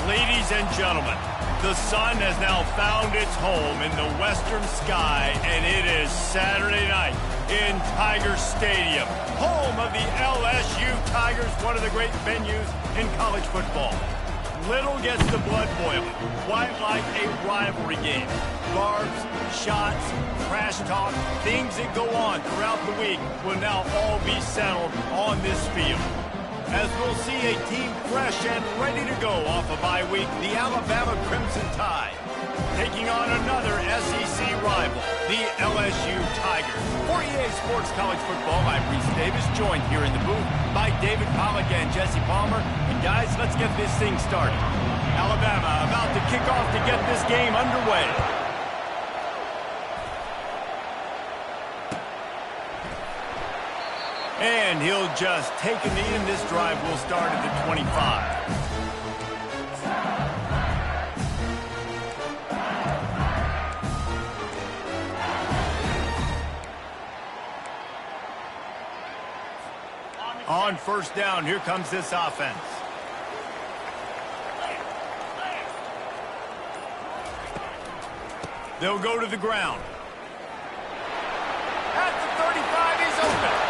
Ladies and gentlemen, the sun has now found its home in the western sky, and it is Saturday night in Tiger Stadium, home of the LSU Tigers, one of the great venues in college football. Little gets the blood boiling, quite like a rivalry game. Barbs, shots, trash talk, things that go on throughout the week will now all be settled on this field. As we'll see a team fresh and ready to go off a bye week, the Alabama Crimson Tide, taking on another SEC rival, the LSU Tigers. For EA Sports College Football, I'm Reese Davis, joined here in the booth by David Pollack and Jesse Palmer. And guys, let's get this thing started. Alabama about to kick off to get this game underway. And he'll just take a knee, and this drive will start at the 25. On first down, here comes this offense. They'll go to the ground. At the 35, he's open.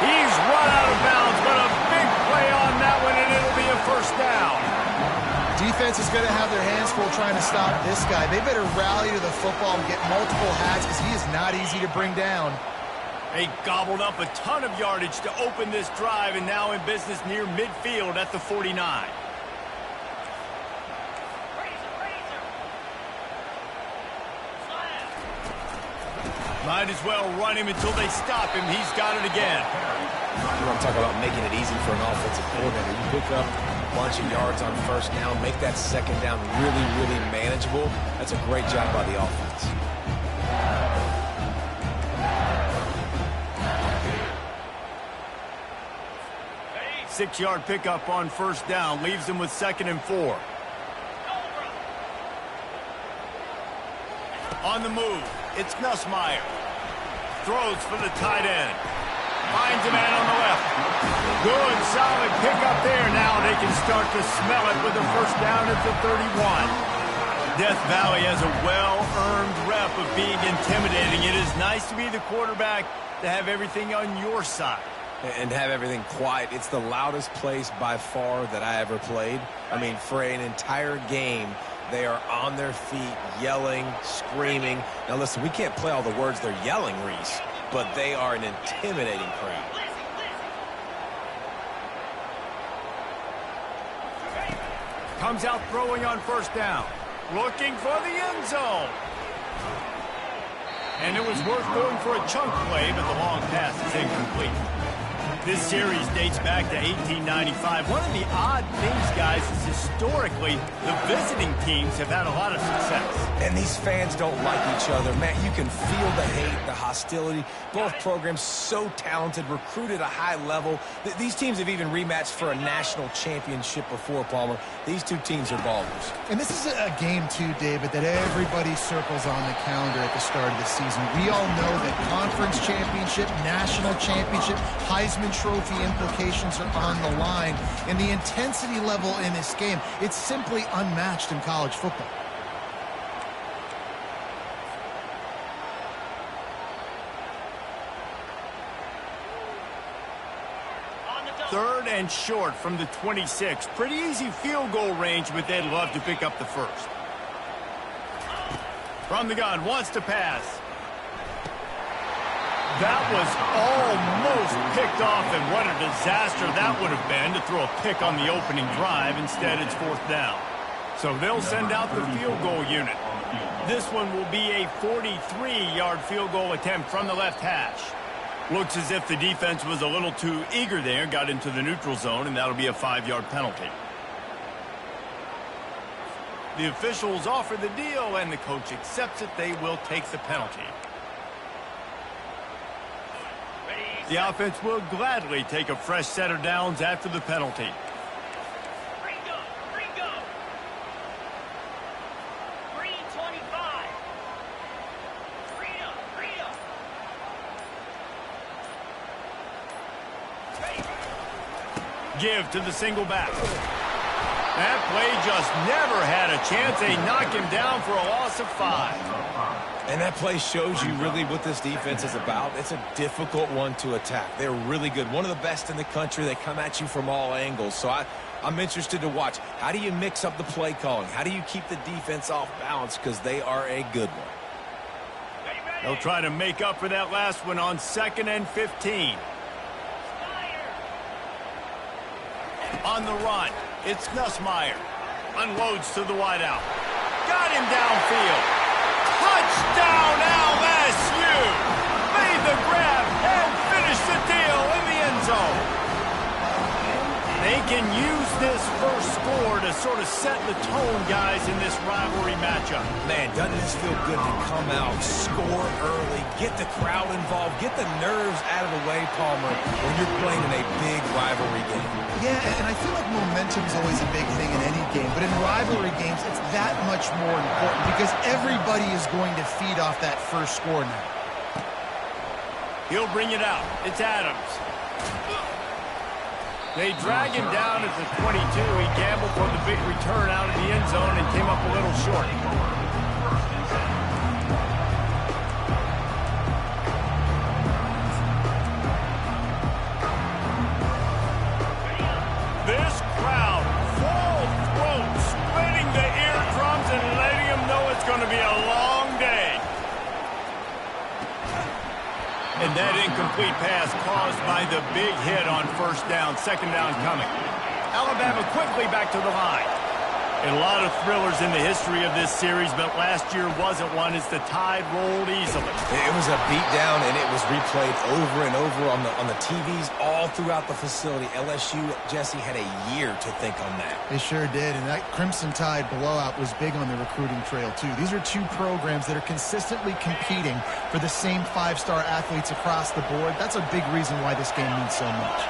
He's run out of bounds, but a big play on that one, and it'll be a first down. Defense is going to have their hands full trying to stop this guy. They better rally to the football and get multiple hats because he is not easy to bring down. They gobbled up a ton of yardage to open this drive, and now in business near midfield at the 49. Might as well run him until they stop him. He's got it again. You want to talk about making it easy for an offensive coordinator. You pick up a bunch of yards on first down, make that second down really, really manageable. That's a great job by the offense. Six-yard pickup on first down leaves them with 2nd and 4. On the move, it's Nussmeier. Throws for the tight end. Finds a man on the left. Good, solid pickup there. Now they can start to smell it with a first down at the 31. Death Valley has a well-earned rep of being intimidating. It is nice to be the quarterback, to have everything on your side. And have everything quiet. It's the loudest place by far that I ever played. I mean, for an entire game, they are on their feet, yelling, screaming. Now, listen, we can't play all the words they're yelling, Reese, but they are an intimidating crowd. Comes out throwing on first down. Looking for the end zone. And it was worth going for a chunk play, but the long pass is incomplete. This series dates back to 1895. One of the odd things, guys, is historically the visiting teams have had a lot of success. And these fans don't like each other. Man, you can feel the hate, the hostility. Both programs so talented, recruited at a high level. These teams have even rematched for a national championship before, Palmer. These two teams are ballers. And this is a game, too, David, that everybody circles on the calendar at the start of the season. We all know that conference championship, national championship, Heisman Trophy implications are on the line. And the intensity level in this game, it's simply unmatched in college football. Third and short from the 26. Pretty easy field goal range, but they'd love to pick up the first. From the gun, wants to pass. That was almost picked off, and what a disaster that would have been to throw a pick on the opening drive. Instead, it's fourth down. So they'll send out the field goal unit. This one will be a 43-yard field goal attempt from the left hash. Looks as if the defense was a little too eager there, got into the neutral zone, and that'll be a 5-yard penalty. The officials offer the deal, and the coach accepts it. They will take the penalty. The offense will gladly take a fresh set of downs after the penalty. Give to the single back. That play just never had a chance. They knock him down for a loss of 5. And that play shows you really what this defense is about. It's a difficult one to attack. They're really good. One of the best in the country. They come at you from all angles. So I'm interested to watch. How do you mix up the play calling? How do you keep the defense off balance? Because they are a good one. They'll try to make up for that last one on 2nd and 15. On the run, it's Nussmeier. Unloads to the wideout. Got him downfield. Touchdown LSU! Made the grab and finished the deal in the end zone. They can use this first score to sort of set the tone, guys, in this rivalry matchup. Man, doesn't this feel good to come out, score early, get the crowd involved, get the nerves out of the way, Palmer, when you're playing in a big rivalry game. Yeah, and I feel like momentum is always a big thing in any game, but in rivalry games, it's that much more important because everybody is going to feed off that first score now. He'll bring it out. It's Adams. They drag him down at the 22. He gambled for the big return out of the end zone and came up a little short. This crowd, full throat, splitting the eardrums and letting them know it's going to be a long day. And that incomplete pass caused by the big hit on first down. 2nd down coming. Alabama quickly back to the line. And a lot of thrillers in the history of this series, but last year wasn't one as the Tide rolled easily. It was a beatdown, and it was replayed over and over on the TVs all throughout the facility. LSU, Jesse, had a year to think on that. They sure did, and that Crimson Tide blowout was big on the recruiting trail, too. These are two programs that are consistently competing for the same 5-star athletes across the board. That's a big reason why this game means so much.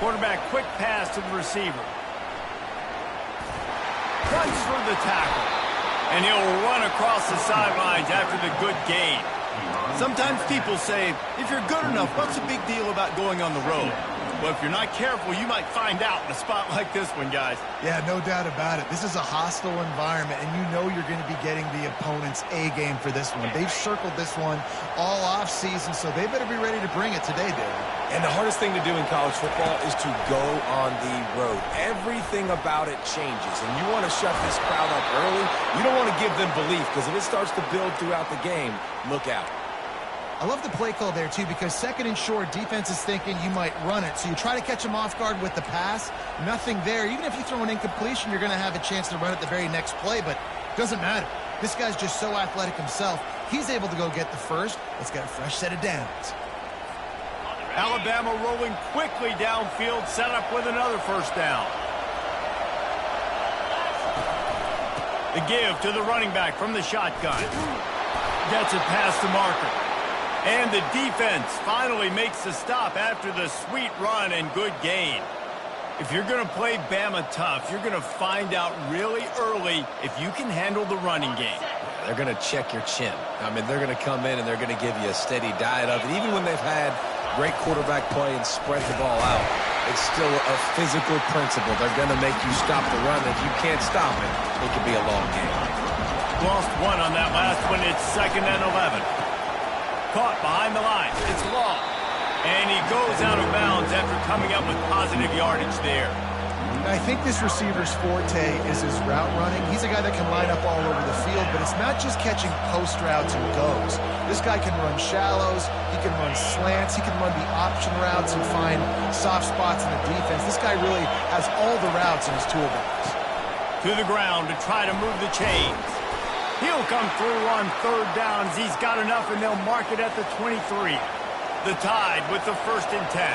Quarterback, quick pass to the receiver. Runs for the tackle. And he'll run across the sidelines after the good gain. Sometimes people say, if you're good enough, what's the big deal about going on the road? Well, if you're not careful, you might find out in a spot like this one, guys. Yeah, no doubt about it. This is a hostile environment, and you know you're going to be getting the opponent's A game for this one. They've circled this one all offseason, so they better be ready to bring it today, David. And the hardest thing to do in college football is to go on the road. Everything about it changes, and you want to shut this crowd up early. You don't want to give them belief, because if it starts to build throughout the game, look out. I love the play call there, too, because 2nd and short, defense is thinking you might run it. So you try to catch them off guard with the pass. Nothing there. Even if you throw an incompletion, you're going to have a chance to run it the very next play, but it doesn't matter. This guy's just so athletic himself. He's able to go get the first. Let's get a fresh set of downs. Alabama rolling quickly downfield, set up with another first down. The give to the running back from the shotgun. Gets it past the marker. And the defense finally makes the stop after the sweet run and good gain. If you're going to play Bama tough, you're going to find out really early if you can handle the running game. They're going to check your chin. I mean, they're going to come in and they're going to give you a steady diet of it. Even when they've had great quarterback play and spread the ball out, it's still a physical principle. They're going to make you stop the run. If you can't stop it, it could be a long game. Lost one on that last one. It's 2nd and 11. Caught behind the line. It's Law. And he goes out of bounds after coming up with positive yardage there. I think this receiver's forte is his route running. He's a guy that can line up all over the field, but it's not just catching post routes and goes. This guy can run shallows, he can run slants, he can run the option routes and find soft spots in the defense. This guy really has all the routes in his toolbox. To the ground to try to move the chains. He'll come through on 3rd downs. He's got enough, and they'll mark it at the 23. The Tide with the 1st and 10.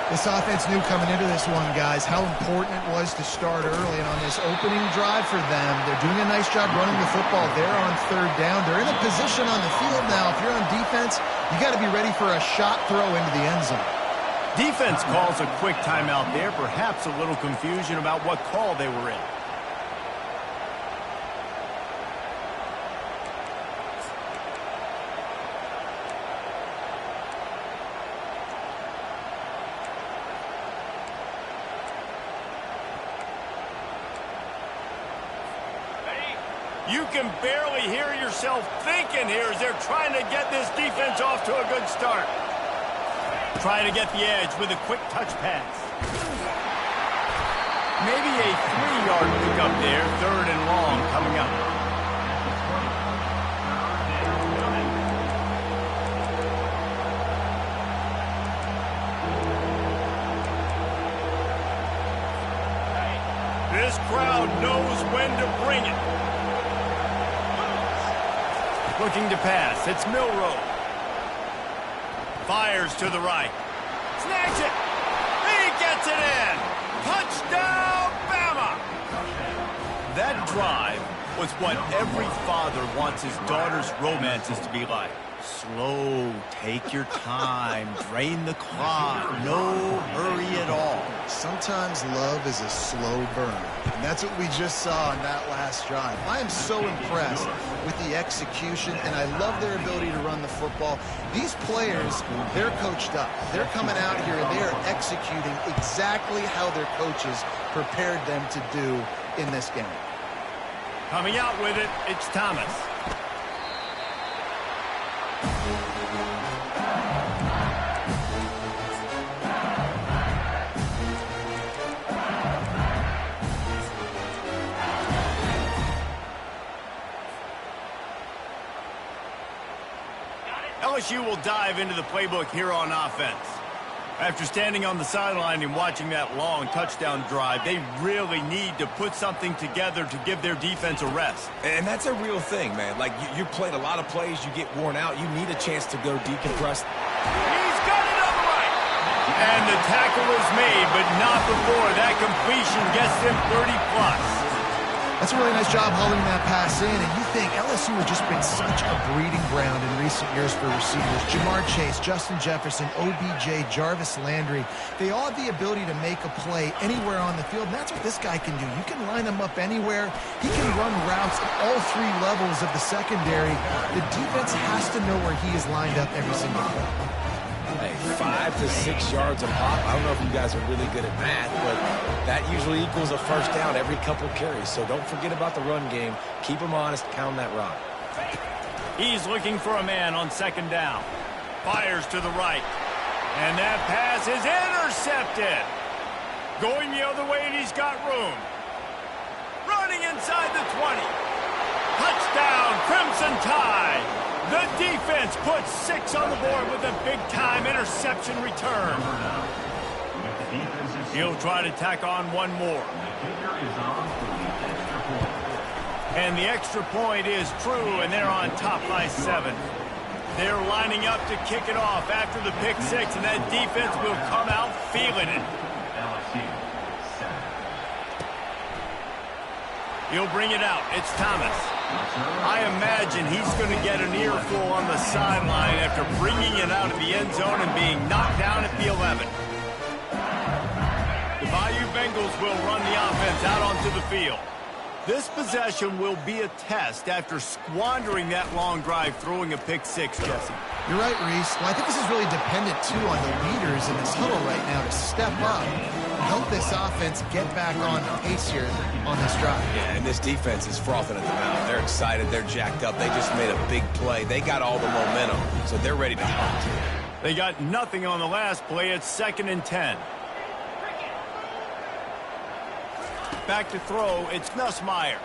This offense knew coming into this one, guys, how important it was to start early. And on this opening drive for them, they're doing a nice job running the football. They're on 3rd down. They're in a position on the field now. If you're on defense, you got to be ready for a shot throw into the end zone. Defense calls a quick timeout there. Perhaps a little confusion about what call they were in. You can barely hear yourself thinking here as they're trying to get this defense off to a good start. Trying to get the edge with a quick touch pass. Maybe a 3-yard pickup there, 3rd and long coming up. This crowd knows when to bring it. Looking to pass. It's Milroe. Fires to the right. Snags it. He gets it in. Touchdown, Bama! That drive was what every father wants his daughter's romances to be like. Slow, take your time, drain the clock, no hurry at all. Sometimes love is a slow burn, and that's what we just saw on that last drive. I am so impressed with the execution, and I love their ability to run the football. These players, they're coached up. They're coming out here, and they are executing exactly how their coaches prepared them to do in this game. Coming out with it, it's Thomas. LSU will dive into the playbook here on offense. After standing on the sideline and watching that long touchdown drive, they really need to put something together to give their defense a rest. And that's a real thing, man. Like, you played a lot of plays, you get worn out, you need a chance to go decompress. He's got it on the right. And the tackle is made, but not before that completion gets him 30+. That's a really nice job holding that pass in, and you think LSU has just been such a breeding ground in recent years for receivers. Jamar Chase, Justin Jefferson, OBJ, Jarvis Landry, they all have the ability to make a play anywhere on the field, and that's what this guy can do. You can line him up anywhere. He can run routes at all 3 levels of the secondary. The defense has to know where he is lined up every single play. Hey, 5 to 6 yards a pop. I don't know if you guys are really good at math, but that usually equals a first down every couple carries. So don't forget about the run game. Keep them honest. Pound that rock. He's looking for a man on 2nd down. Fires to the right. And that pass is intercepted. Going the other way, and he's got room. Running inside the 20. Touchdown, Crimson Tide. The defense puts 6 on the board with a big-time interception return. He'll try to tack on one more. And the extra point is true, and they're on top by 7. They're lining up to kick it off after the pick 6, and that defense will come out feeling it. He'll bring it out. It's Thomas. I imagine he's going to get an earful on the sideline after bringing it out of the end zone and being knocked down at the 11. The Bayou Bengals will run the offense out onto the field. This possession will be a test after squandering that long drive throwing a pick 6, Jesse. You're right, Reese. Well, I think this is really dependent, too, on the leaders in this huddle right now to step up and help this offense get back on pace here on this drive. Yeah, and this defense is frothing at the mouth. They're excited. They're jacked up. They just made a big play. They got all the momentum, so they're ready to hunt. They got nothing on the last play. It's 2nd and 10. Back to throw. It's Nussmeier.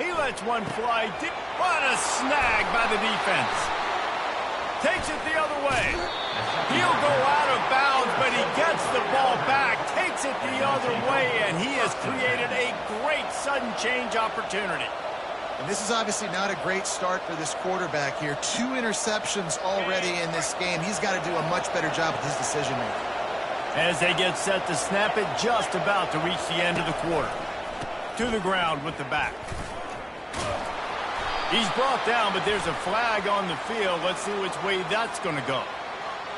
He lets one fly deep. What a snag by the defense. Takes it the other way. He'll go out of bounds, but he gets the ball back, takes it the other way, and he has created a great sudden change opportunity. And this is obviously not a great start for this quarterback here. 2 interceptions already in this game. He's got to do a much better job with his decision-making. As they get set to snap it, just about to reach the end of the quarter. To the ground with the back. He's brought down, but there's a flag on the field. Let's see which way that's going to go.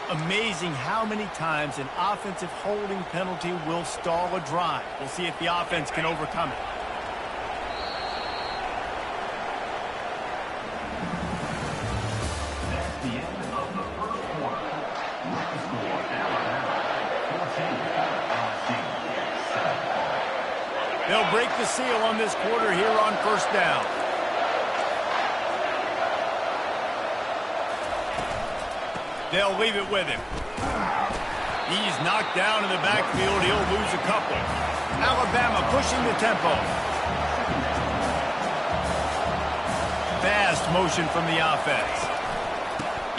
Amazing how many times an offensive holding penalty will stall a drive. We'll see if the offense can overcome it. They'll break the seal on this quarter here on first down. They'll leave it with him. He's knocked down in the backfield. He'll lose a couple. Alabama pushing the tempo. Fast motion from the offense.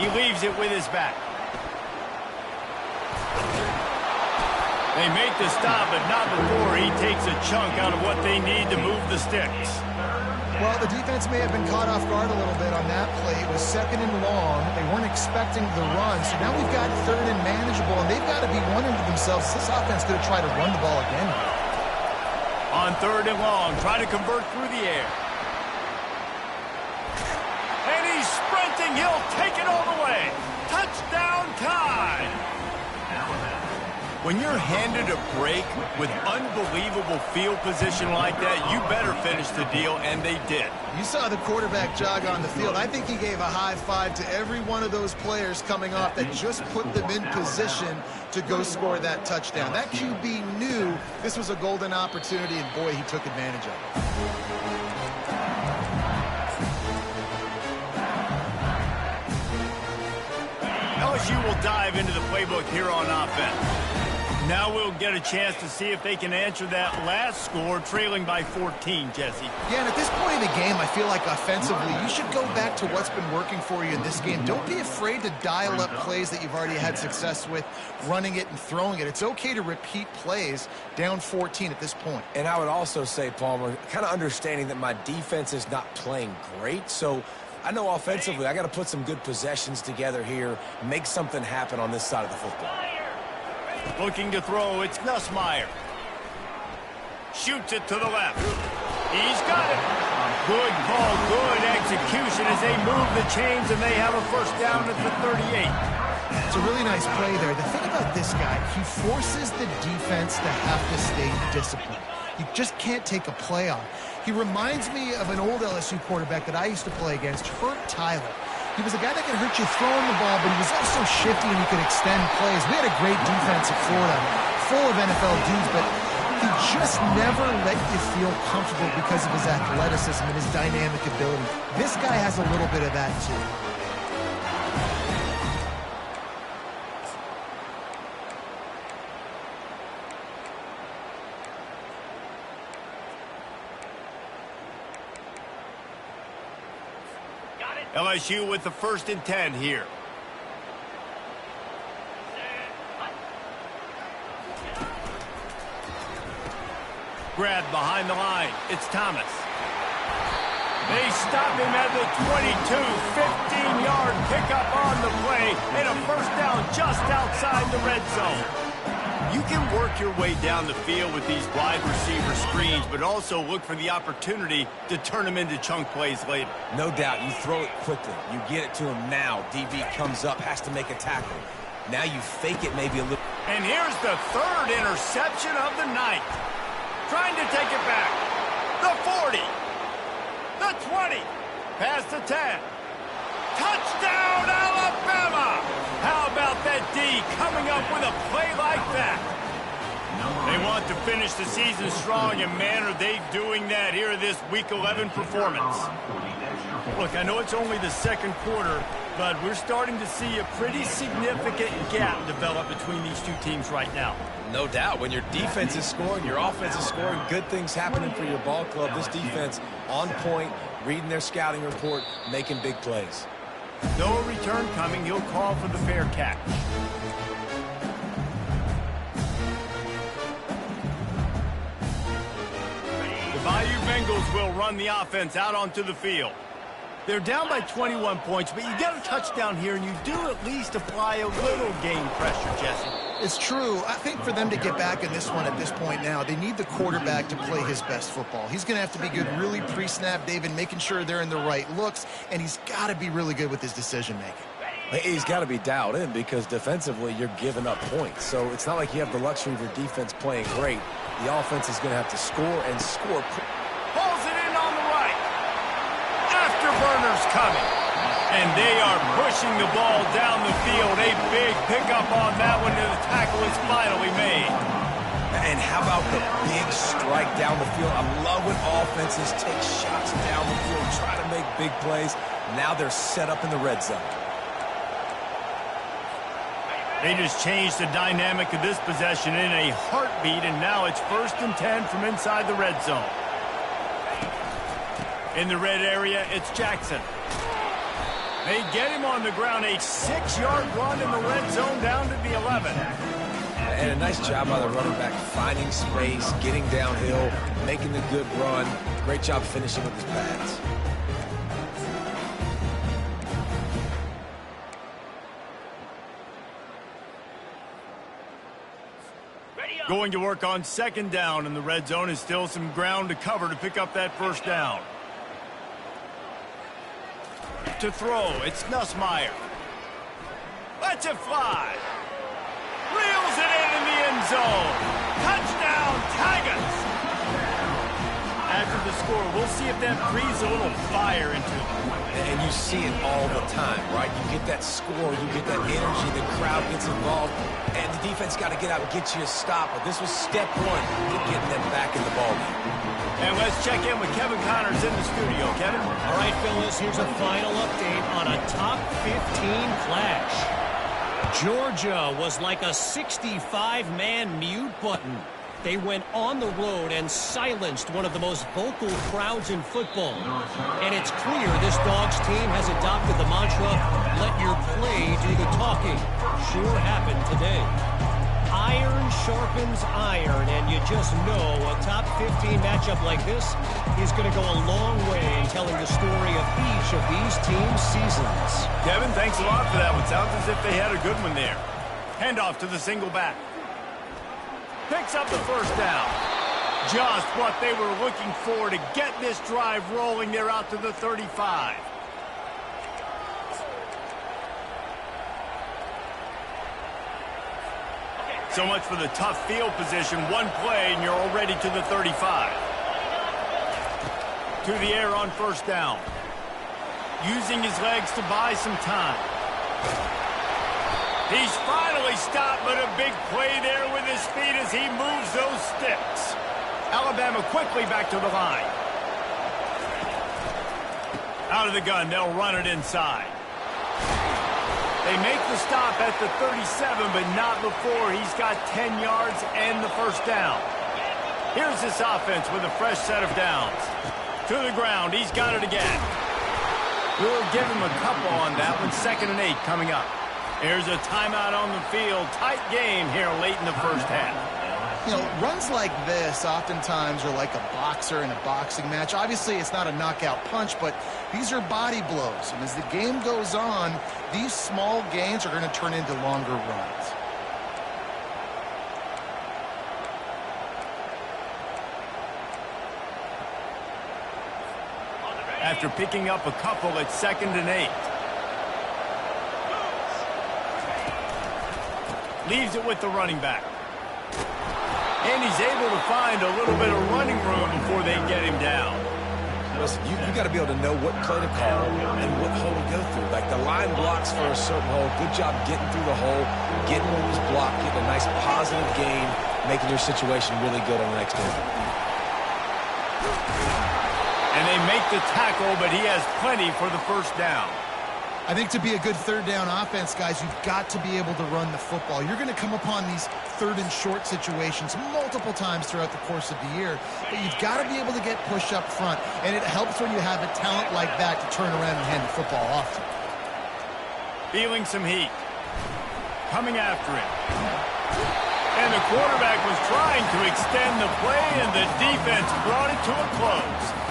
He leaves it with his back. They make the stop, but not before he takes a chunk out of what they need to move the sticks. Well, the defense may have been caught off guard a little bit on that play. It was 2nd and long. They weren't expecting the run, so now we've got 3rd and manageable, and they've got to be wondering to themselves, this offense going to try to run the ball again? On 3rd and long, try to convert through the air. And he's sprinting. He'll take it all the way. Touchdown time. When you're handed a break with unbelievable field position like that, you better finish the deal, and they did. You saw the quarterback jog on the field. I think he gave a high five to every one of those players coming off that just put them in position to go score that touchdown. That QB knew this was a golden opportunity, and boy, he took advantage of it. LSU will dive into the playbook here on offense. Now we'll get a chance to see if they can answer that last score, trailing by 14, Jesse. Yeah, and at this point in the game, I feel like offensively, you should go back to what's been working for you in this game. Don't be afraid to dial up plays that you've already had success with, running it and throwing it. It's okay to repeat plays down 14 at this point. And I would also say, Palmer, kind of understanding that my defense is not playing great, so I know offensively I got to put some good possessions together here, make something happen on this side of the football. Looking to throw, it's Nussmeier. Shoots it to the left. He's got it. Good call, good execution as they move the chains, and they have a first down at the 38. It's a really nice play there. The thing about this guy, he forces the defense to have to stay disciplined. You just can't take a play on. He reminds me of an old LSU quarterback that I used to play against, Herb Tyler. He was a guy that could hurt you throwing the ball, but he was also shifty and he could extend plays. We had a great defense at Florida, full of NFL dudes, but he just never let you feel comfortable because of his athleticism and his dynamic ability. This guy has a little bit of that too. LSU with the 1st and 10 here. Grab behind the line. It's Thomas. They stop him at the 22. 15-yard pickup on the play and a first down just outside the red zone. You can work your way down the field with these wide receiver screens, but also look for the opportunity to turn them into chunk plays later. No doubt, you throw it quickly. You get it to him now. DB comes up, has to make a tackle. Now you fake it maybe a little. And here's the 3rd interception of the night. Trying to take it back. The 40. The 20. Past the 10. Touchdown, Alabama! How about that D coming up with a play like that? They want to finish the season strong, and man, are they doing that here in this Week 11 performance. Look, I know it's only the 2nd quarter, but we're starting to see a pretty significant gap develop between these two teams right now. No doubt. When your defense is scoring, your offense is scoring, good things happening for your ball club. This defense on point, reading their scouting report, making big plays. No return coming. He'll call for the fair catch. The Bayou Bengals will run the offense out onto the field. They're down by 21 points, but you get a touchdown here, and you do at least apply a little game pressure, Jesse. It's true. I think for them to get back in this one at this point now, they need the quarterback to play his best football. He's going to have to be good really pre-snap, David, making sure they're in the right looks, and he's got to be really good with his decision-making. He's got to be dialed in because defensively you're giving up points. So it's not like you have the luxury of your defense playing great. The offense is going to have to score and score. Pulls it in on the right. Afterburners coming. And they are pushing the ball down the field. A big pickup on that one, and the tackle is finally made. And how about the big strike down the field? I love when offenses take shots down the field, try to make big plays. Now they're set up in the red zone. They just changed the dynamic of this possession in a heartbeat, and now it's 1st and 10 from inside the red zone. In the red area, it's Jackson. They get him on the ground, a 6-yard run in the red zone down to the 11. And a nice job by the running back, finding space, getting downhill, making the good run. Great job finishing with his pads. Going to work on 2nd down in the red zone, is still some ground to cover to pick up that 1st down. To throw, it's Nussmeier. Lets it fly. Reels it in the end zone. Touchdown, Tigers. After the score, we'll see if that breathes a little fire into them. And you see it all the time, right? You get that score, you get that energy, the crowd gets involved, and the defense got to get out and get you a stop. But this was step 1 to getting them back in the ballgame. And let's check in with Kevin Connors in the studio. Kevin? All right, Phyllis, here's a final update on a top 15 clash. Georgia was like a 65-man mute button. They went on the road and silenced one of the most vocal crowds in football. And it's clear this Dogs team has adopted the mantra, let your play do the talking. Sure happened today. Iron sharpens iron, and you just know a top 15 matchup like this is going to go a long way in telling the story of each of these teams' seasons. Kevin, thanks a lot for that one. Sounds as if they had a good one there. Handoff to the single back. Picks up the 1st down. Just what they were looking for to get this drive rolling. They're out to the 35. So much for the tough field position. One play, and you're already to the 35. To the air on 1st down. Using his legs to buy some time. He's finally stopped, but a big play there with his feet as he moves those sticks. Alabama quickly back to the line. Out of the gun, they'll run it inside. They make the stop at the 37, but not before he's got 10 yards and the 1st down. Here's this offense with a fresh set of downs. To the ground, he's got it again. We'll give him a couple on that one. 2nd and 8 coming up. Here's a timeout on the field. Tight game here late in the 1st half. You know, runs like this oftentimes are like a boxer in a boxing match. Obviously, it's not a knockout punch, but these are body blows. And as the game goes on, these small gains are going to turn into longer runs. After picking up a couple at 2nd and 8. Leaves it with the running back. And he's able to find a little bit of running room before they get him down. Listen, you got to be able to know what play to call and what hole to go through. Like the line blocks for a certain hole. Good job getting through the hole, getting what was blocked, getting a nice positive gain, making your situation really good on the next game. And they make the tackle, but he has plenty for the 1st down. I think to be a good 3rd down offense, guys, you've got to be able to run the football. You're going to come upon these 3rd and short situations multiple times throughout the course of the year, but you've got to be able to get push up front, and it helps when you have a talent like that to turn around and hand the football off to. Feeling some heat. Coming after him. And the quarterback was trying to extend the play, and the defense brought it to a close.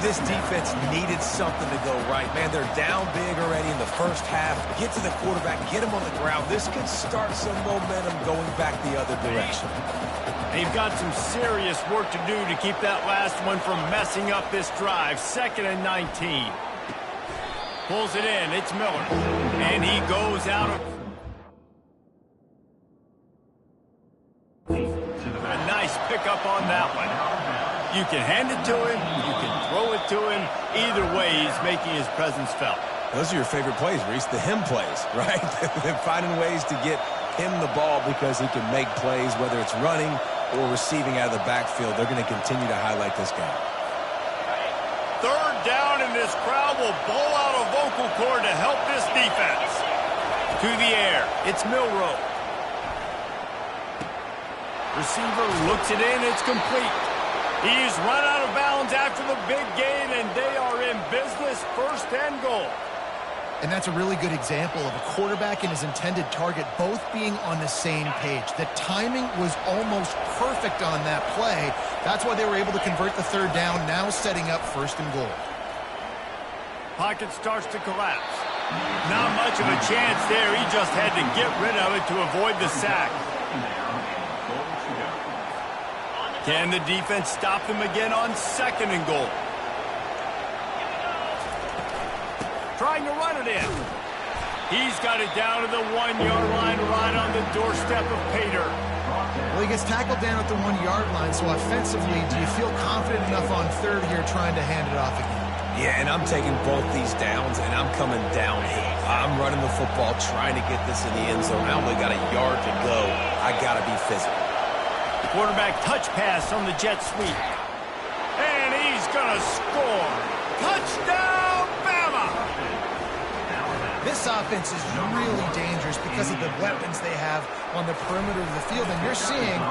This defense needed something to go right. Man, they're down big already in the 1st half. Get to the quarterback, get him on the ground. This could start some momentum going back the other direction. They've got some serious work to do to keep that last one from messing up this drive. 2nd and 19. Pulls it in. It's Miller. And he goes out of... A nice pickup on that one. You can hand it to him. You can throw it to him. Either way, he's making his presence felt. Those are your favorite plays, Reese, the him plays, right? They're finding ways to get him the ball because he can make plays, whether it's running, or receiving out of the backfield, they're going to continue to highlight this guy. Third down, and this crowd will blow out a vocal cord to help this defense. To the air, it's Milroe. Receiver looks it in, it's complete. He's run out of bounds after the big gain, and they are in business, 1st and goal. And that's a really good example of a quarterback and his intended target both being on the same page. The timing was almost perfect on that play. That's why they were able to convert the 3rd down, now setting up 1st and goal. Pocket starts to collapse. Not much of a chance there. He just had to get rid of it to avoid the sack. Can the defense stop them again on 2nd and goal? Trying to run it in. He's got it down to the 1-yard line, right on the doorstep of Pater. Well, he gets tackled down at the 1-yard line, so offensively, do you feel confident enough on 3rd here trying to hand it off again? Yeah, and I'm taking both these downs, and I'm coming downhill. I'm running the football, trying to get this in the end zone. I only got a yard to go. I got to be physical. Quarterback touch pass on the jet sweep. And he's going to score. Touchdown, Bama! This offense is really dangerous because of the weapons they have on the perimeter of the field. And you're seeing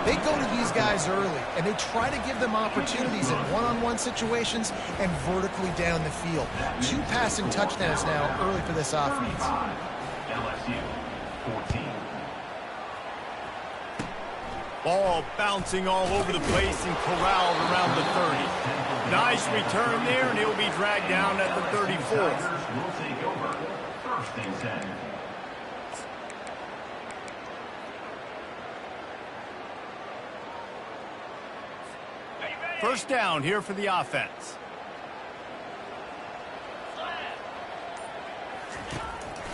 they go to these guys early, and they try to give them opportunities in one-on-one situations and vertically down the field. 2 passing touchdowns now early for this offense. LSU 14. Ball bouncing all over the place and corralled around the 30. Nice return there, and he'll be dragged down at the 34. Will take over 1st and 10. First down here for the offense.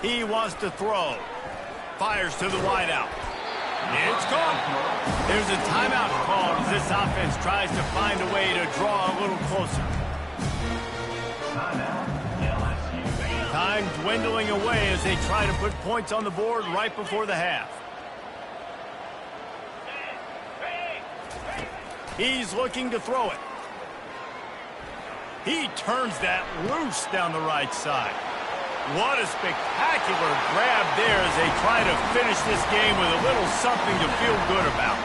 He wants to throw. Fires to the wideout. It's gone. There's a timeout called as this offense tries to find a way to draw a little closer. Time dwindling away as they try to put points on the board right before the half. He's looking to throw it. He turns that loose down the right side. What a spectacular grab there as they try to finish this game with a little something to feel good about.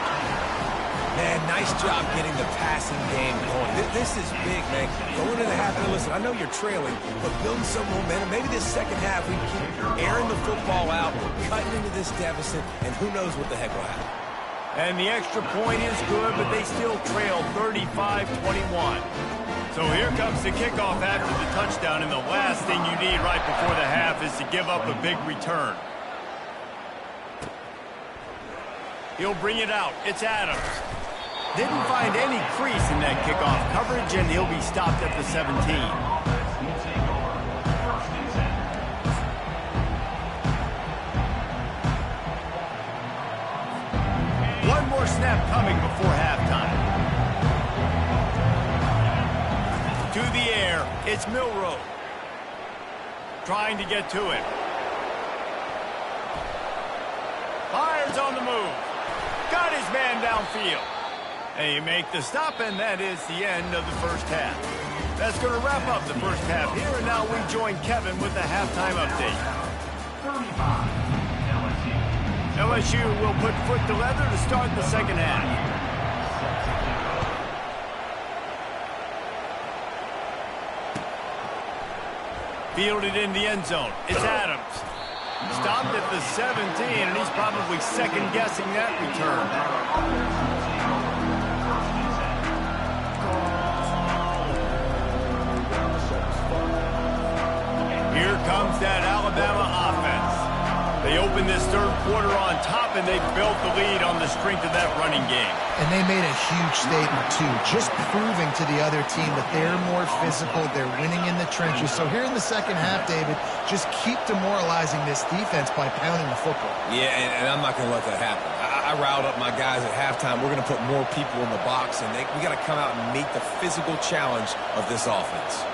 Man, nice job getting the passing game going. This is big, man. Going into the half, and listen, I know you're trailing, but building some momentum. Maybe this 2nd half we can keep airing the football out, cutting into this deficit, and who knows what the heck will happen. And the extra point is good, but they still trail 35-21. So here comes the kickoff after the touchdown, and the last thing you need right before the half is to give up a big return. He'll bring it out. It's Adams. Didn't find any crease in that kickoff coverage, and he'll be stopped at the 17. One more snap coming before halftime. To the air, it's Milroe. Trying to get to it. Fires on the move. Got his man downfield. And you make the stop, and that is the end of the first half. That's going to wrap up the first half here, and now we join Kevin with the halftime update. 35. LSU will put foot to leather to start the second half. Fielded in the end zone. It's Adams. Stopped at the 17, and he's probably second-guessing that return. Here comes that Alabama offense. They opened this 3rd quarter on top, and they built the lead on the strength of that running game. And they made a huge statement, too, just proving to the other team that they're more physical, they're winning in the trenches. So here in the second half, David, just keep demoralizing this defense by pounding the football. Yeah, and I'm not going to let that happen. I riled up my guys at halftime. We're going to put more people in the box, and we got to come out and meet the physical challenge of this offense.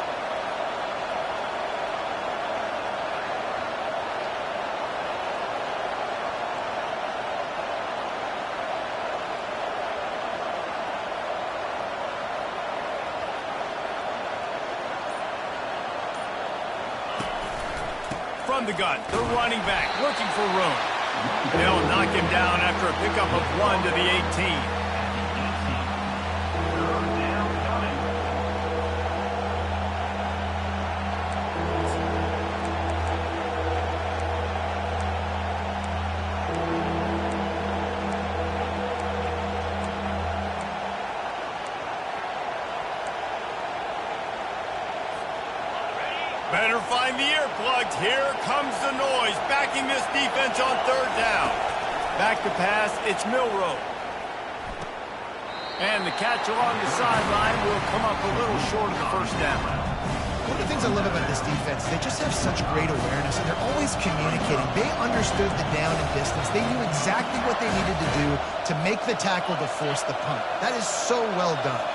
From the gun, the running back looking for room. They'll knock him down after a pickup of 1 to the 18. Better find the earplugs. Here comes the noise, backing this defense on third down. Back to pass, it's Milroe. And the catch along the sideline will come up a little short of the first down. One of the things I love about this defense, they just have such great awareness, and they're always communicating. They understood the down and distance. They knew exactly what they needed to do to make the tackle to force the punt. That is so well done.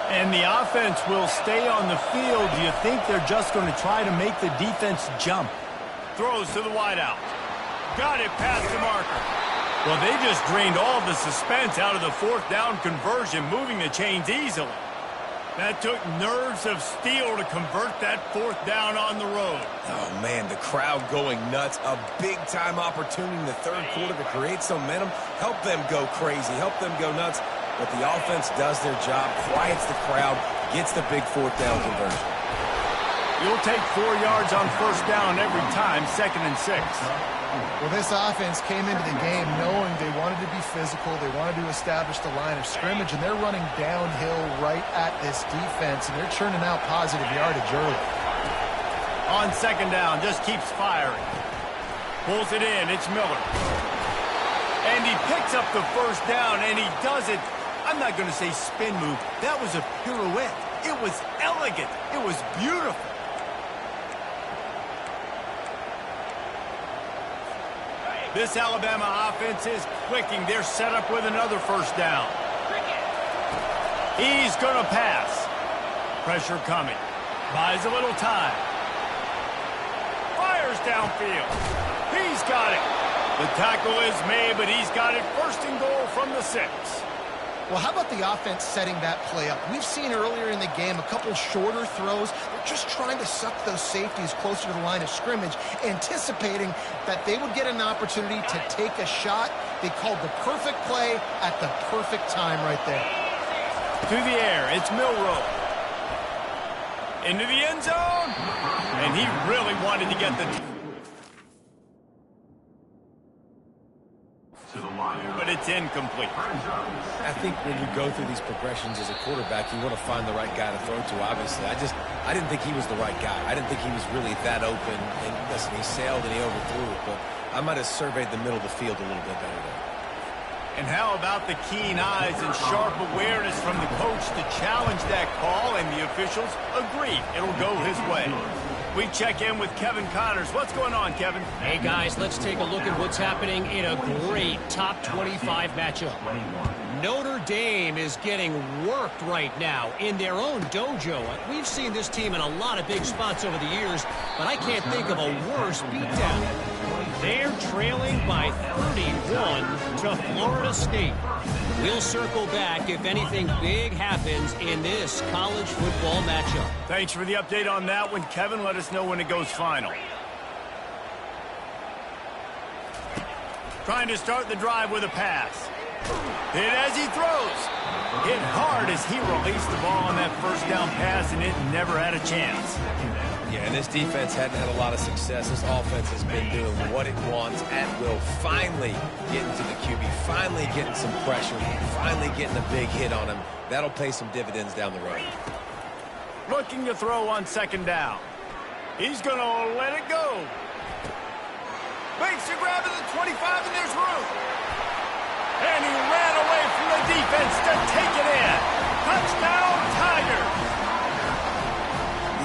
And the offense will stay on the field. Do you think they're just going to try to make the defense jump? Throws to the wideout. Got it past the marker. Well, they just drained all the suspense out of the fourth down conversion, moving the chains easily. That took nerves of steel to convert that fourth down on the road. Oh, man, the crowd going nuts. A big-time opportunity in the third quarter to create some momentum. Help them go crazy. Help them go nuts. But the offense does their job, quiets the crowd, gets the big fourth down conversion. You'll take 4 yards on first down every time, 2nd and 6. Well, this offense came into the game knowing they wanted to be physical, they wanted to establish the line of scrimmage, and they're running downhill right at this defense, and they're churning out positive yardage early. On 2nd down, just keeps firing. Pulls it in, it's Miller. And he picks up the first down, and he does it. I'm not going to say spin move. That was a pirouette. It was elegant. It was beautiful. This Alabama offense is clicking. They're set up with another first down. He's going to pass. Pressure coming. Buys a little time. Fires downfield. He's got it. The tackle is made, but he's got it first and goal from the 6. Well, how about the offense setting that play up? We've seen earlier in the game a couple shorter throws. They're just trying to suck those safeties closer to the line of scrimmage, anticipating that they would get an opportunity to take a shot. They called the perfect play at the perfect time right there. To the air, it's Milroe. Into the end zone, and he really wanted to get the... But it's incomplete. I think when you go through these progressions as a quarterback, you want to find the right guy to throw to, obviously. I didn't think he was the right guy. I didn't think he was really that open. And listen, he sailed and he overthrew it, but I might have surveyed the middle of the field a little bit better there. And how about the keen eyes and sharp awareness from the coach to challenge that call, and the officials agree it'll go his way. We check in with Kevin Connors. What's going on, Kevin? Hey, guys, let's take a look at what's happening in a great top 25 matchup. Notre Dame is getting worked right now in their own dojo. We've seen this team in a lot of big spots over the years, but I can't think of a worse beatdown. They're trailing by 31 to Florida State. We'll circle back if anything big happens in this college football matchup. Thanks for the update on that one, Kevin. Let us know when it goes final. Trying to start the drive with a pass. Hit as he throws. Hit hard as he released the ball on that first down pass, and it never had a chance. Yeah, and this defense hadn't had a lot of success. This offense has been doing what it wants at will. Finally getting to the QB, finally getting some pressure, finally getting a big hit on him. That'll pay some dividends down the road. Looking to throw on 2nd down. He's going to let it go. Makes a grab at the 25, and there's room. And he ran away from the defense to take it in. Touchdown, Tigers.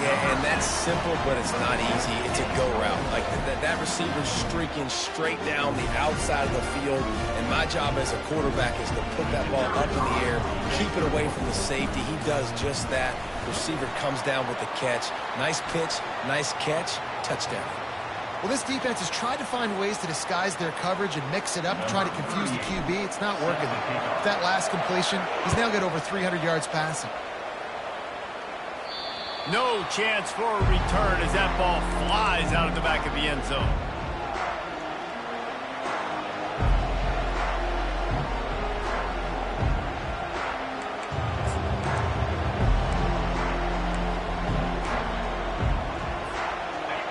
Yeah, and that's simple, but it's not easy. It's a go route. Like that receiver's streaking straight down the outside of the field, and my job as a quarterback is to put that ball up in the air, keep it away from the safety. He does just that. Receiver comes down with the catch. Nice pitch, nice catch, touchdown. Well, this defense has tried to find ways to disguise their coverage and mix it up to try to confuse the QB. It's not working. That last completion, he's now got over 300 yards passing. No chance for a return as that ball flies out of the back of the end zone.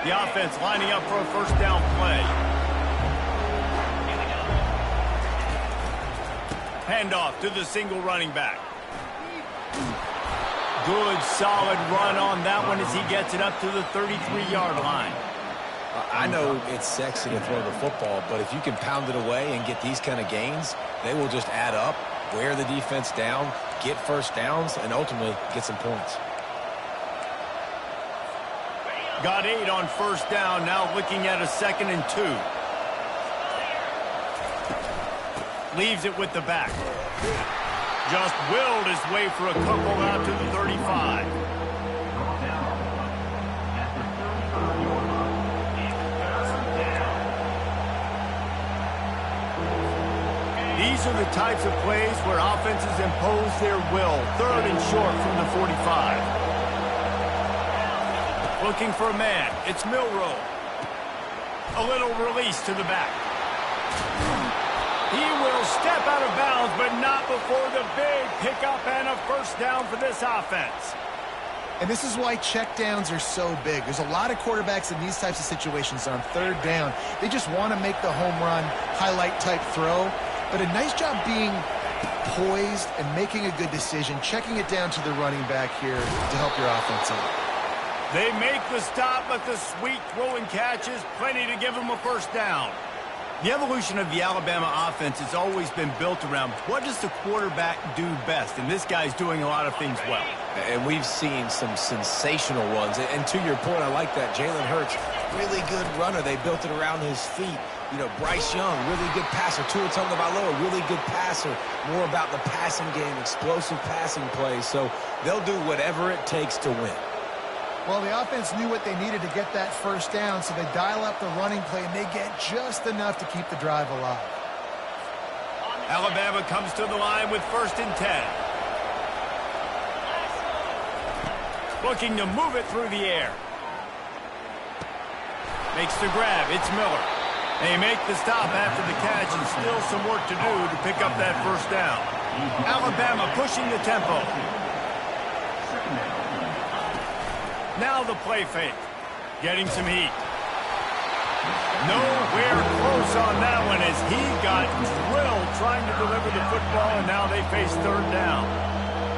The offense lining up for a first down play. Handoff to the single running back. Good, solid run on that one as he gets it up to the 33-yard line. I know it's sexy to throw the football, but if you can pound it away and get these kind of gains, they will just add up, wear the defense down, get first downs, and ultimately get some points. Got 8 on first down, now looking at a 2nd and 2. Leaves it with the back. Just willed his way for a couple out to the 35. These are the types of plays where offenses impose their will. 3rd and short from the 45. Looking for a man. It's Milroe. A little release to the back. He will step out of bounds, but not before the big pickup and a first down for this offense. And this is why checkdowns are so big. There's a lot of quarterbacks in these types of situations on 3rd down. They just want to make the home run, highlight-type throw. But a nice job being poised and making a good decision, checking it down to the running back here to help your offense out. They make the stop, but the sweet throw and catch is plenty to give them a first down. The evolution of the Alabama offense has always been built around what does the quarterback do best, and this guy's doing a lot of things well. And we've seen some sensational ones. And to your point, I like that. Jalen Hurts, really good runner. They built it around his feet. You know, Bryce Young, really good passer. Tua Tagovailoa, really good passer. More about the passing game, explosive passing plays. So they'll do whatever it takes to win. Well, the offense knew what they needed to get that first down, so they dial up the running play, and they get just enough to keep the drive alive. Alabama comes to the line with 1st and 10. Looking to move it through the air. Makes the grab. It's Miller. They make the stop after the catch, and still some work to do to pick up that first down. Alabama pushing the tempo. Now the play fake. Getting some heat. Nowhere close on that one as he got drilled trying to deliver the football, and now they face 3rd down.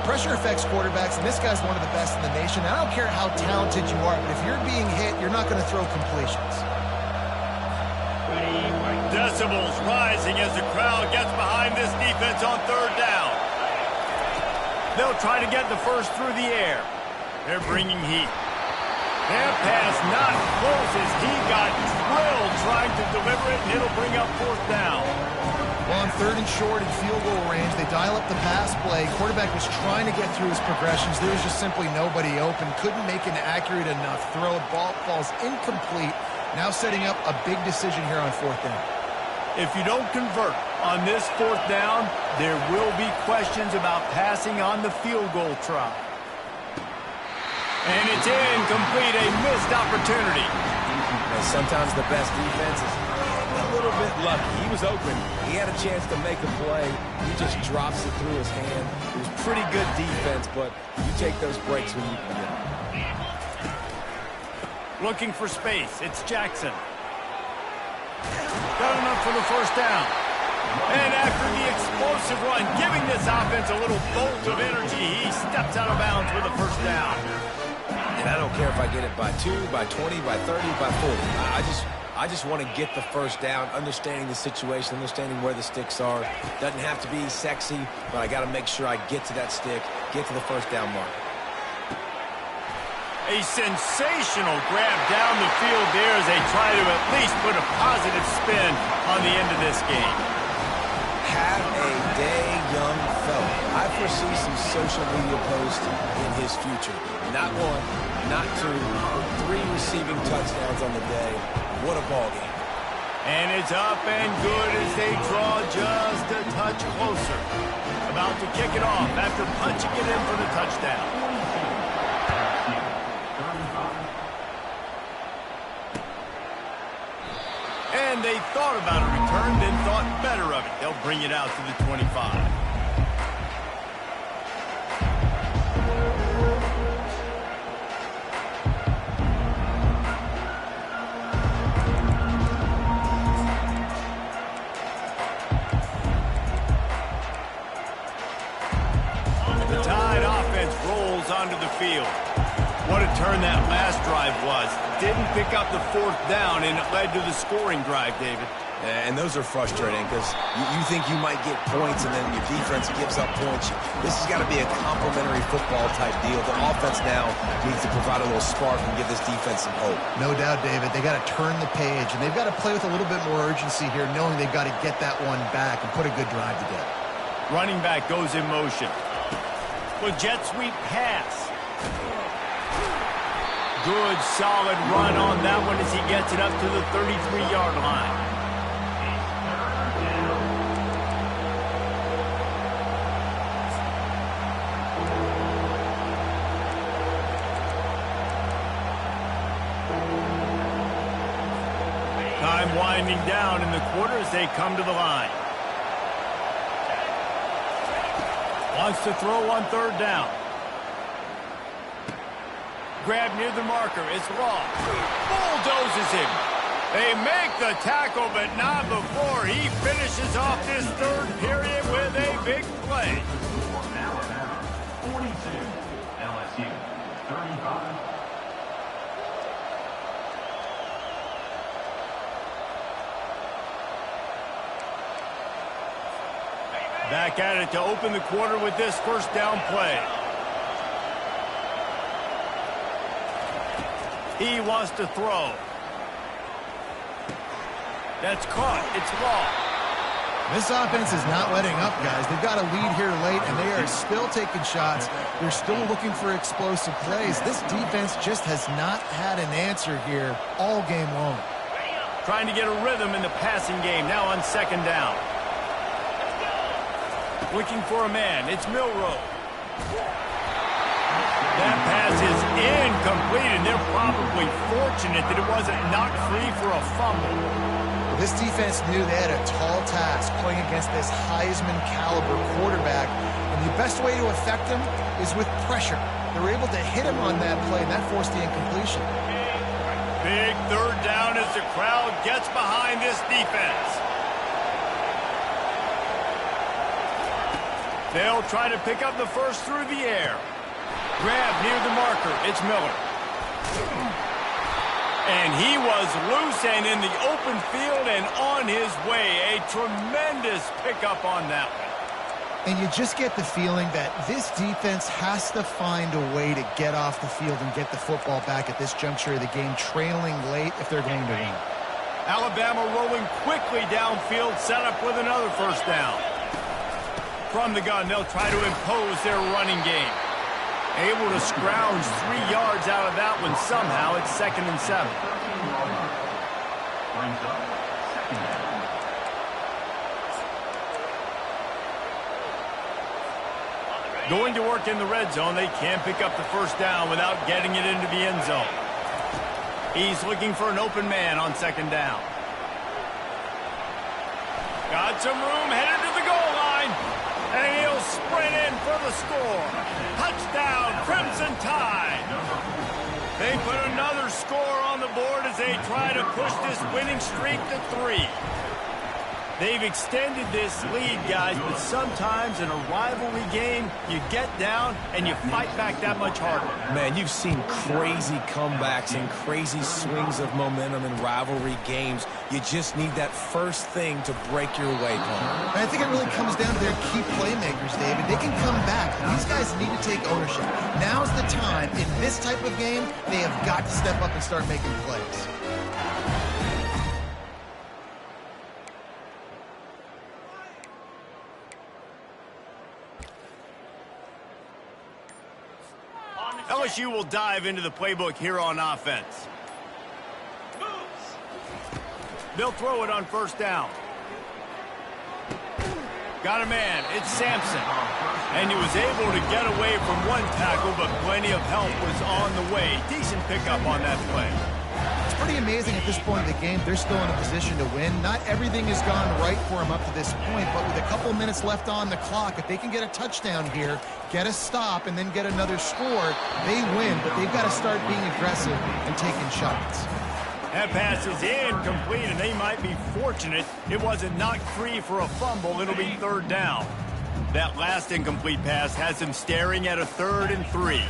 Pressure affects quarterbacks, and this guy's one of the best in the nation. I don't care how talented you are, but if you're being hit, you're not going to throw completions. Decibels rising as the crowd gets behind this defense on 3rd down. They'll try to get the first through the air. They're bringing heat. That pass not close as he got drilled trying to deliver it, and it'll bring up 4th down. Well, on 3rd and short in field goal range, they dial up the pass play. Quarterback was trying to get through his progressions. There was just simply nobody open. Couldn't make an accurate enough throw. Ball falls incomplete. Now setting up a big decision here on 4th down. If you don't convert on this 4th down, there will be questions about passing on the field goal try. And it's incomplete, a missed opportunity. And sometimes the best defense is a little bit lucky. He was open. He had a chance to make a play. He just drops it through his hand. It was pretty good defense, but you take those breaks when you can get them. Looking for space. It's Jackson. Got enough for the first down. And after the explosive run, giving this offense a little bolt of energy, he steps out of bounds with a first down. And I don't care if I get it by 2, by 20, by 30, by 40. I just want to get the first down, understanding the situation, understanding where the sticks are. Doesn't have to be sexy, but I got to make sure I get to that stick, get to the first down mark. A sensational grab down the field there as they try to at least put a positive spin on the end of this game. Have a day, young fella. I foresee some social media posts in his future. Not 1, not 2, but 3 receiving touchdowns on the day. What a ball game. And it's up and good as they draw just a touch closer. About to kick it off after punching it in for the touchdown. And they thought about a return, then thought better of it. They'll bring it out to the 25. Onto the field. What a turn that last drive was. Didn't pick up the fourth down, and it led to the scoring drive, David. And those are frustrating because you think you might get points, and then your defense gives up points. This has got to be a complementary football type deal. The offense now needs to provide a little spark and give this defense some hope. No doubt, David. They got to turn the page, and they've got to play with a little bit more urgency here, knowing they've got to get that one back and put a good drive together. Running back goes in motion. With jet sweep pass. Good, solid run on that one as he gets it up to the 33-yard line. Time winding down in the quarter as they come to the line. Wants to throw on third down. Grab near the marker. It's lost. Bulldozes him. They make the tackle, but not before he finishes off this third period with a big play. Alabama, 42. LSU, 35. Back at it to open the quarter with this first down play. He wants to throw. That's caught. It's lost. This offense is not letting up, guys. They've got a lead here late, and they are still taking shots. They're still looking for explosive plays. This defense just has not had an answer here all game long. Trying to get a rhythm in the passing game. Now on second down. Looking for a man. It's Milroe. That pass is incomplete, and they're probably fortunate that it wasn't knocked free for a fumble. Well, this defense knew they had a tall task playing against this Heisman-caliber quarterback, and the best way to affect him is with pressure. They were able to hit him on that play, and that forced the incompletion. Big third down as the crowd gets behind this defense. They'll try to pick up the first through the air. Grab near the marker. It's Miller. And he was loose and in the open field and on his way. A tremendous pickup on that one. And you just get the feeling that this defense has to find a way to get off the field and get the football back at this juncture of the game, trailing late if they're going to win. Alabama rolling quickly downfield, set up with another first down. From the gun, they'll try to impose their running game. Able to scrounge 3 yards out of that one somehow. It's 2nd and 7. Brings up second down. Going to work in the red zone. They can't pick up the first down without getting it into the end zone. He's looking for an open man on second down. Got some room, headed to the goal line. And he'll sprint in for the score. Touchdown, Crimson Tide. They put another score on the board as they try to push this winning streak to 3. They've extended this lead, guys, but sometimes in a rivalry game, you get down and you fight back that much harder. Man, you've seen crazy comebacks and crazy swings of momentum in rivalry games. You just need that first thing to break your way, Paul. I think it really comes down to their key playmakers, David. They can come back. These guys need to take ownership. Now's the time. In this type of game, they have got to step up and start making plays. LSU will dive into the playbook here on offense. They'll throw it on first down. Got a man. It's Sampson. And he was able to get away from one tackle, but plenty of help was on the way. Decent pickup on that play. It's pretty amazing at this point in the game, they're still in a position to win. Not everything has gone right for them up to this point, but with a couple minutes left on the clock, if they can get a touchdown here, get a stop, and then get another score, they win, but they've got to start being aggressive and taking shots. That pass is incomplete, and they might be fortunate it wasn't knocked free for a fumble. It'll be third down. That last incomplete pass has them staring at a 3rd and 3.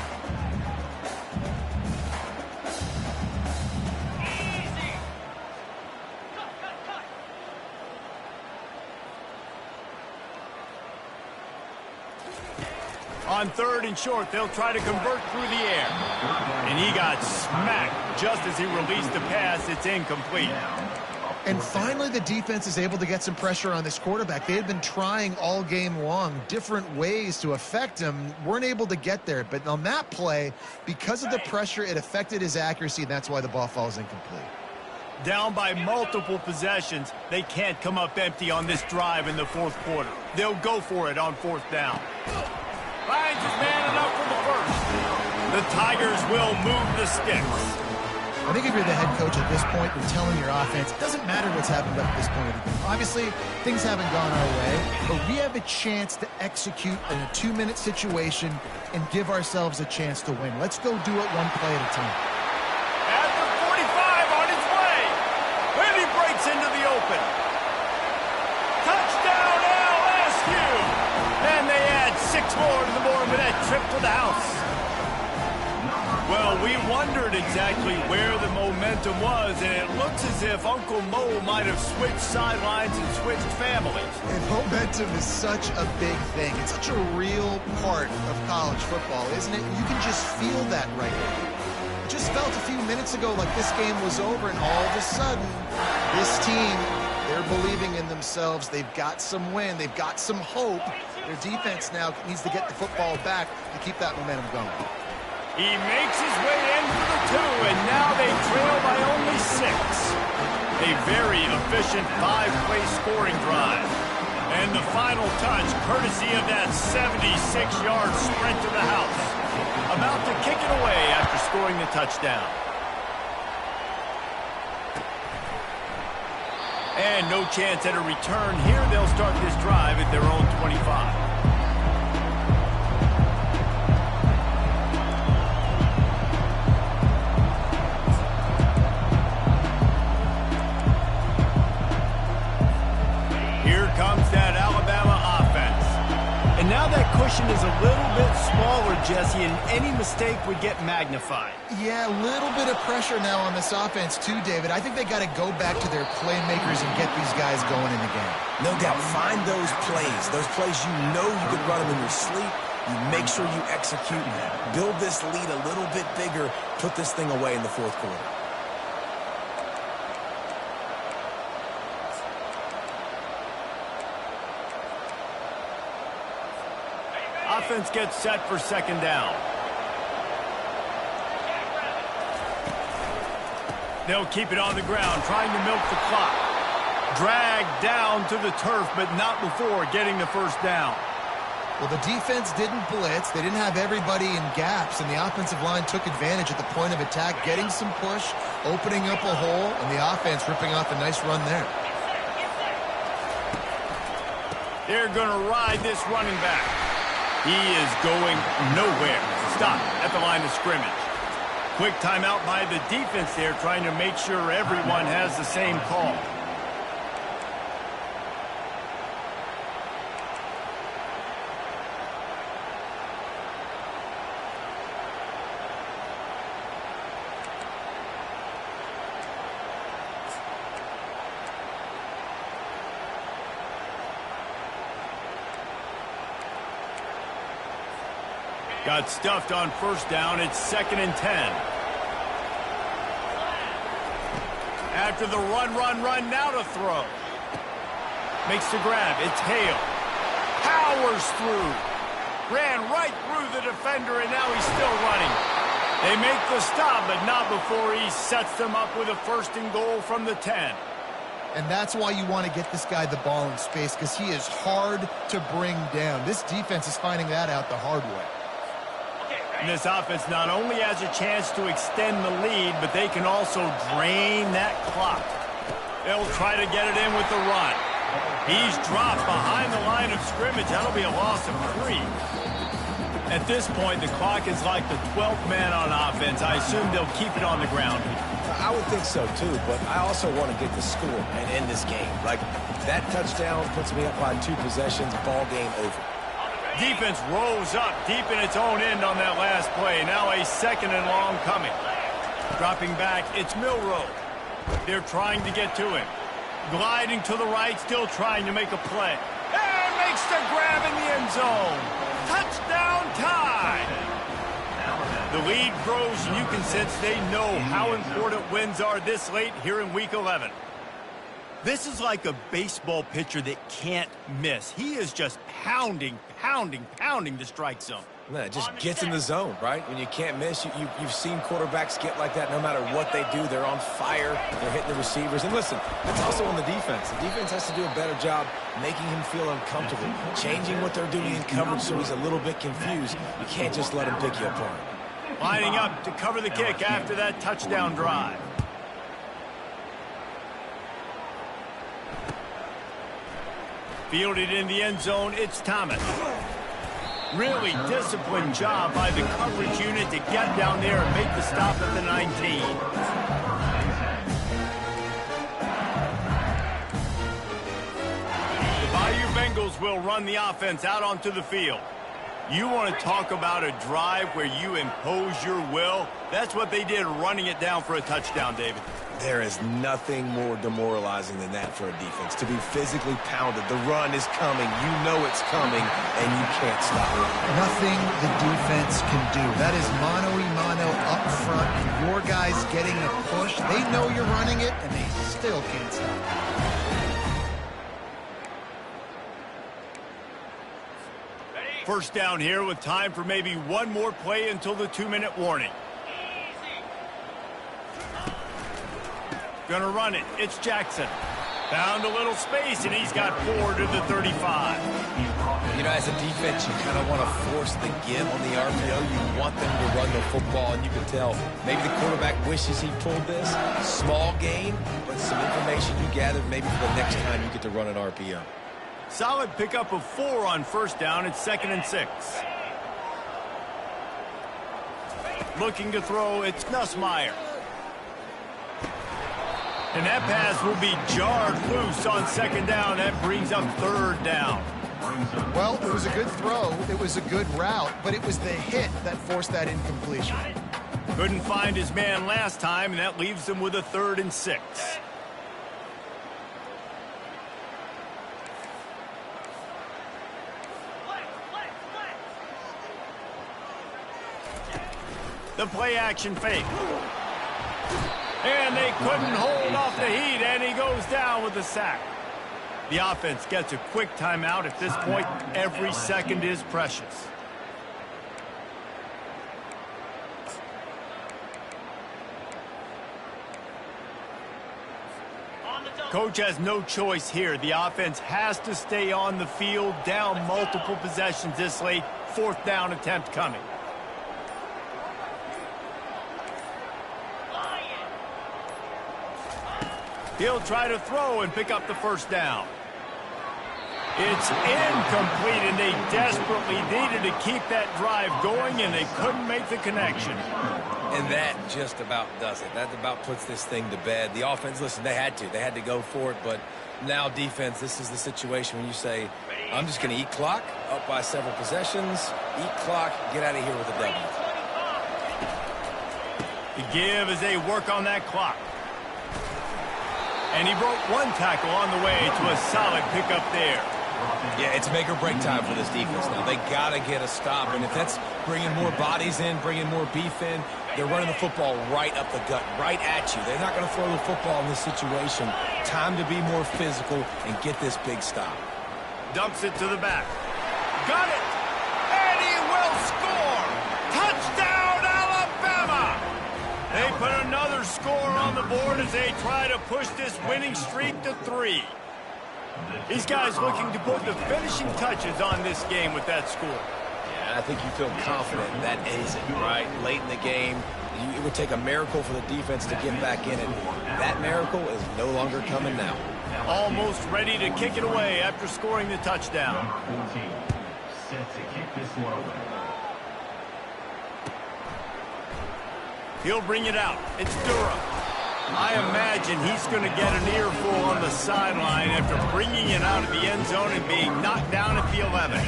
On 3rd and short, they'll try to convert through the air. And he got smacked just as he released the pass. It's incomplete. And finally, the defense is able to get some pressure on this quarterback. They had been trying all game long different ways to affect him. Weren't able to get there. But on that play, because of the pressure, it affected his accuracy, and that's why the ball falls incomplete. Down by multiple possessions, they can't come up empty on this drive in the 4th quarter. They'll go for it on 4th down. Finds his man enough for the first. The Tigers will move the sticks. I think if you're the head coach at this point, you're telling your offense, it doesn't matter what's happened up to this point. Obviously, things haven't gone our way, but we have a chance to execute in a 2-minute situation and give ourselves a chance to win. Let's go do it one play at a time. At the 45 on his way. And he breaks into the open. Touchdown LSU. And they add 6 more to the board with that trip to the house. Well, we wondered exactly where the momentum was, and it looks as if Uncle Mo might have switched sidelines and switched families. And momentum is such a big thing. It's such a real part of college football, isn't it? You can just feel that right now. It just felt a few minutes ago like this game was over, and all of a sudden, this team, they're believing in themselves. They've got some win. They've got some hope. Their defense now needs to get the football back to keep that momentum going. He makes his way in for the 2, and now they trail by only 6. A very efficient 5-play scoring drive. And the final touch, courtesy of that 76-yard sprint to the house. About to kick it away after scoring the touchdown. And no chance at a return here. They'll start this drive at their own 25. Comes that Alabama offense. And now that cushion is a little bit smaller, Jesse, and any mistake would get magnified. Yeah, a little bit of pressure now on this offense too, David. I think they got to go back to their playmakers and get these guys going in the game. No doubt. Find those plays you know you can run them in your sleep. You make sure you execute, build this lead a little bit bigger, put this thing away in the 4th quarter. Offense gets set for 2nd down. They'll keep it on the ground, trying to milk the clock. Dragged down to the turf, but not before getting the 1st down. Well, the defense didn't blitz. They didn't have everybody in gaps, and the offensive line took advantage at the point of attack, getting some push, opening up a hole, and the offense ripping off a nice run there. They're going to ride this running back. He is going nowhere. Stop at the line of scrimmage. Quick timeout by the defense there, trying to make sure everyone has the same call. Got stuffed on 1st down. It's 2nd and 10. After the run, now to throw. Makes the grab. It's Hale. Powers through. Ran right through the defender, and now he's still running. They make the stop, but not before he sets them up with a 1st and goal from the 10. And that's why you want to get this guy the ball in space, because he is hard to bring down. This defense is finding that out the hard way. And this offense not only has a chance to extend the lead, but they can also drain that clock. They'll try to get it in with the run. He's dropped behind the line of scrimmage. That'll be a loss of 3. At this point, the clock is like the 12th man on offense. I assume they'll keep it on the ground. I would think so, too, but I also want to get the score and end this game. Like, that touchdown puts me up by 2 possessions, ball game over. Defense rolls up deep in its own end on that last play. Now a 2nd and long coming. Dropping back, it's Milroe. They're trying to get to him. Gliding to the right, still trying to make a play. And makes the grab in the end zone. Touchdown tie! The lead grows, and you can sense they know how important wins are this late here in Week 11. This is like a baseball pitcher that can't miss. He is just pounding the strike zone. No, it just gets in the zone, right? When you can't miss, you've seen quarterbacks get like that no matter what they do. They're on fire. They're hitting the receivers. And listen, it's also on the defense. The defense has to do a better job making him feel uncomfortable, changing what they're doing in coverage so he's a little bit confused. You can't just let him pick you apart. Lining up to cover the kick after that touchdown drive. Fielded in the end zone, it's Thomas. Really disciplined job by the coverage unit to get down there and make the stop at the 19. The Bayou Bengals will run the offense out onto the field. You want to talk about a drive where you impose your will? That's what they did, running it down for a touchdown, David. There is nothing more demoralizing than that for a defense. To be physically pounded. The run is coming. You know it's coming, and you can't stop it. Nothing the defense can do. That is mano-a-mano up front, and your guys getting a push. They know you're running it, and they still can't stop it. First down here with time for maybe one more play until the 2-minute warning. Gonna run it. It's Jackson. Found a little space, and he's got 4 to the 35. You know, as a defense, you kind of want to force the give on the RPO. You want them to run the football, and you can tell maybe the quarterback wishes he pulled this. Small gain, but some information you gathered maybe for the next time you get to run an RPO. Solid pickup of 4 on first down. It's 2nd and 6. Looking to throw, it's Nussmeier. And that pass will be jarred loose on 2nd down. That brings up 3rd down. Well, it was a good throw. It was a good route, but it was the hit that forced that incompletion. Couldn't find his man last time, and that leaves him with a 3rd and 6. The play action fake. And they couldn't hold off the heat, and he goes down with a sack. The offense gets a quick timeout. At this point, every second is precious. Coach has no choice here. The offense has to stay on the field, down multiple possessions this late. 4th down attempt coming. He'll try to throw and pick up the 1st down. It's incomplete, and they desperately needed to keep that drive going, and they couldn't make the connection. And that just about does it. That about puts this thing to bed. The offense, listen, they had to go for it, but now defense, this is the situation when you say, I'm just going to eat clock, up by several possessions, eat clock, get out of here with a W. The give as they work on that clock. And he broke 1 tackle on the way to a solid pickup there. Yeah, it's make or break time for this defense now. They got to get a stop, and if that's bringing more bodies in, bringing more beef in, they're running the football right up the gut, right at you. They're not going to throw the football in this situation. Time to be more physical and get this big stop. Dumps it to the back. Got it! And he will score! Touchdown, Alabama! They put another score on the board as they try to push this winning streak to 3. These guys looking to put the finishing touches on this game with that score. Yeah, And I think you feel confident that is it, right? Late in the game, it would take a miracle for the defense to get back in it. That miracle is no longer coming now. Almost ready to kick it away after scoring the touchdown. Number 14, set to kick this one away. He'll bring it out. It's Durham. I imagine he's going to get an earful on the sideline after bringing it out of the end zone and being knocked down at the 11.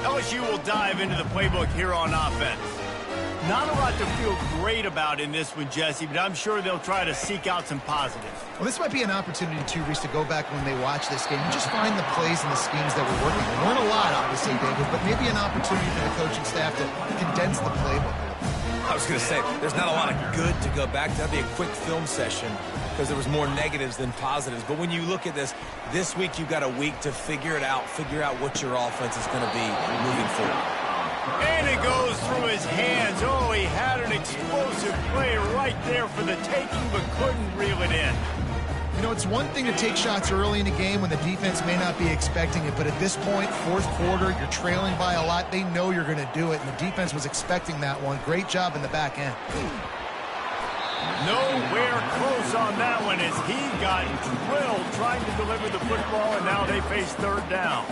LSU will dive into the playbook here on offense. Not a lot to feel great about in this one, Jesse, but I'm sure they'll try to seek out some positives. Well, this might be an opportunity, too, Reese, to go back when they watch this game and just find the plays and the schemes that were working. There weren't a lot, obviously, David, but maybe an opportunity for the coaching staff to condense the playbook. I was going to say, there's not a lot of good to go back to. That'd be a quick film session because there was more negatives than positives. But when you look at this week you've got a week to figure it out, figure out what your offense is going to be moving forward. And it goes through his hands. Oh, he had an explosive play right there for the taking, but couldn't reel it in. You know, it's one thing to take shots early in a game when the defense may not be expecting it, but at this point, fourth quarter, you're trailing by a lot. They know you're going to do it, and the defense was expecting that one. Great job in the back end. Nowhere close on that one as he got drilled trying to deliver the football, and now they face third down.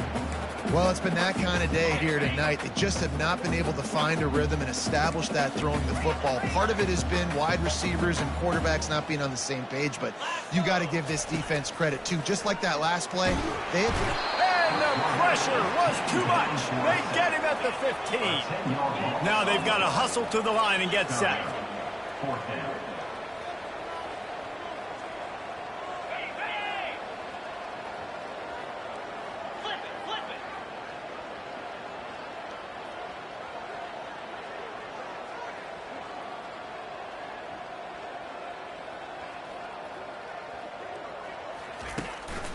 Well, it's been that kind of day here tonight. They just have not been able to find a rhythm and establish that throwing the football. Part of it has been wide receivers and quarterbacks not being on the same page, but you got to give this defense credit, too. Just like that last play, and the pressure was too much. They get him at the 15. Now they've got to hustle to the line and get set. Fourth down.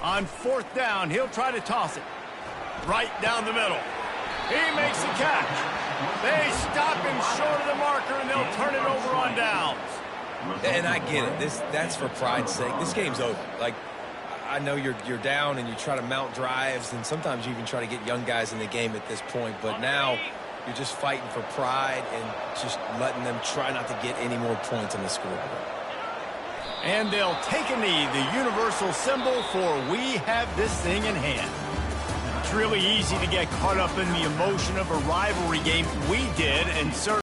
On fourth down, he'll try to toss it. Right down the middle. He makes the catch. They stop him short of the marker, and they'll turn it over on downs. And I get it. That's for pride's sake. This game's over. Like, I know you're down and you try to mount drives, and sometimes you even try to get young guys in the game at this point. But now you're just fighting for pride and just letting them try not to get any more points on the scoreboard. And they'll take a knee, the universal symbol for we have this thing in hand. It's really easy to get caught up in the emotion of a rivalry game. We did, and certainly